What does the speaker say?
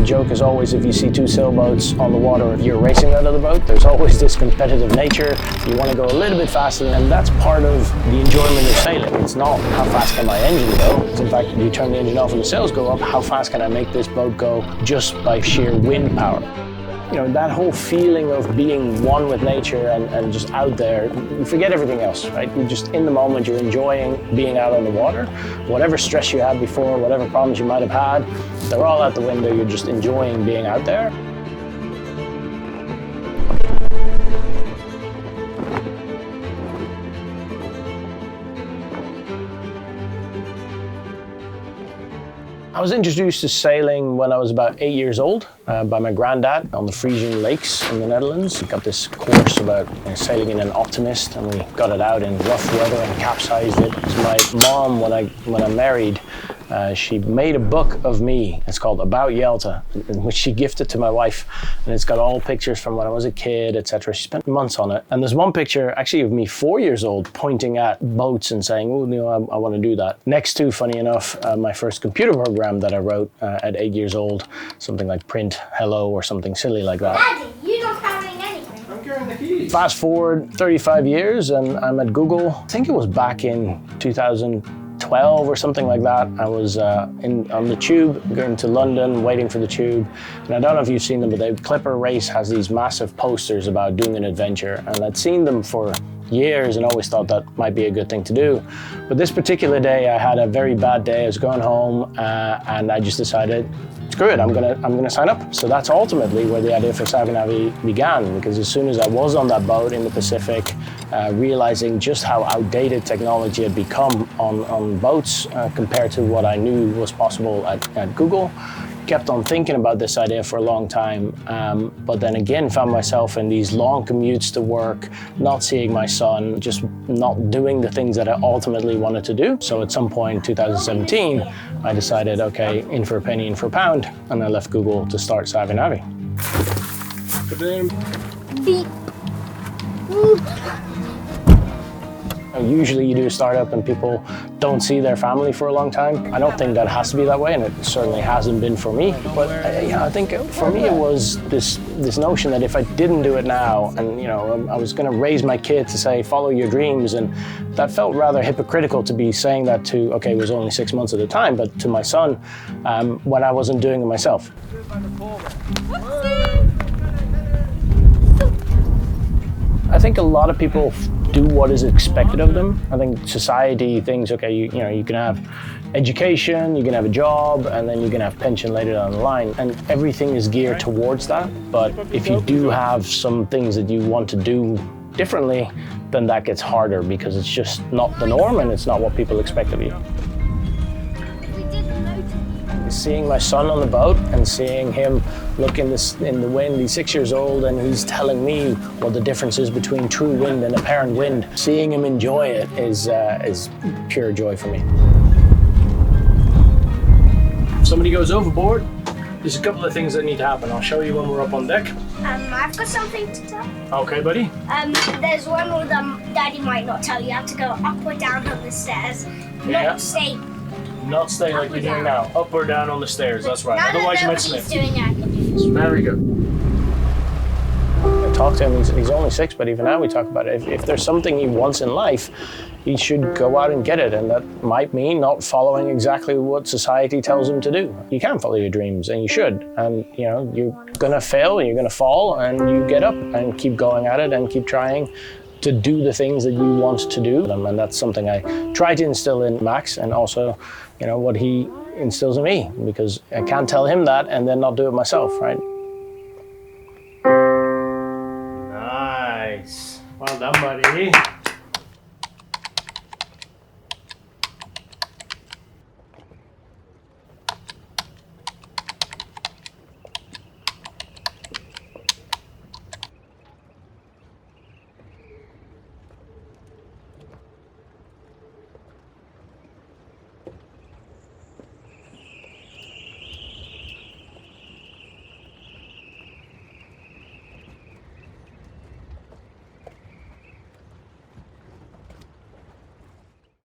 joke is always, if you see two sailboats on the water, you're racing that other boat. There's always this competitive nature. You want to go a little bit faster, and that's part of the enjoyment of sailing. It's not how fast can my engine go. It's in fact, you turn the engine off and the sails go up, how fast can I make this boat go just by sheer wind power? You know, that whole feeling of being one with nature and just out there, you forget everything else, right? You're just in the moment, you're enjoying being out on the water. Whatever stress you had before, whatever problems you might have had, they're all out the window. You're just enjoying being out there. I was introduced to sailing when I was about 8 years old by my granddad on the Frisian lakes in the Netherlands. We got this course about sailing in an Optimist, and we got it out in rough weather and capsized it. So my mom, when I married, she made a book of me. It's called About Jelte, in which she gifted to my wife, and it's got all pictures from when I was a kid, etc. She spent months on it, and there's one picture actually of me 4 years old pointing at boats and saying, "Oh, you know, I want to do that." Next to, funny enough, my first computer program that I wrote at 8 years old, something like print hello or something silly like that. Daddy, you're not having anything. I'm carrying the keys. Fast forward 35 years, and I'm at Google. I think it was back in 2012 or something like that. I was on the tube going to London, waiting for the tube. And I don't know if you've seen them, but the Clipper race has these massive posters about doing an adventure. And I'd seen them for years and always thought that might be a good thing to do. But this particular day, I had a very bad day. I was going home and I just decided, screw it, I'm gonna sign up. So that's ultimately where the idea for navvy began, because as soon as I was on that boat in the Pacific, realizing just how outdated technology had become on boats compared to what I knew was possible at Google, kept on thinking about this idea for a long time, but then again found myself in these long commutes to work, not seeing my son, just not doing the things that I ultimately wanted to do. So at some point in 2017, I decided, okay, in for a penny, in for a pound, and I left Google to start navvy. Beep. Usually you do a startup and people don't see their family for a long time. I don't think that has to be that way, and it certainly hasn't been for me. But I think for me it was this notion that if I didn't do it now, and I was going to raise my kid to say, follow your dreams, and that felt rather hypocritical to be saying that to, okay, it was only 6 months at a time, but to my son when I wasn't doing it myself. I think a lot of people do what is expected of them. I think society thinks, okay, you can have education, you can have a job, and then you can have pension later down the line, and everything is geared towards that. But if you do have some things that you want to do differently, then that gets harder because it's just not the norm and it's not what people expect of you. Seeing my son on the boat and seeing him look in the wind, he's 6 years old and he's telling me what the difference is between true wind and apparent wind. Seeing him enjoy it is pure joy for me. If somebody goes overboard, there's a couple of things that need to happen. I'll show you when we're up on deck. I've got something to tell. Okay, buddy. There's one where Daddy might not tell you. You have to go up or down on the stairs. Yeah. Not stay like you're doing now. Up or down on the stairs, that's right. Otherwise you might slip. Very good. I talk to him, he's only 6, but even now we talk about it. If there's something he wants in life, he should go out and get it, and that might mean not following exactly what society tells him to do. You can follow your dreams, and you should. And you're gonna fail, you're gonna fall, and you get up and keep going at it and keep trying to do the things that you want to do. And that's something I try to instill in Max, and also, what he instills in me, because I can't tell him that and then not do it myself, right?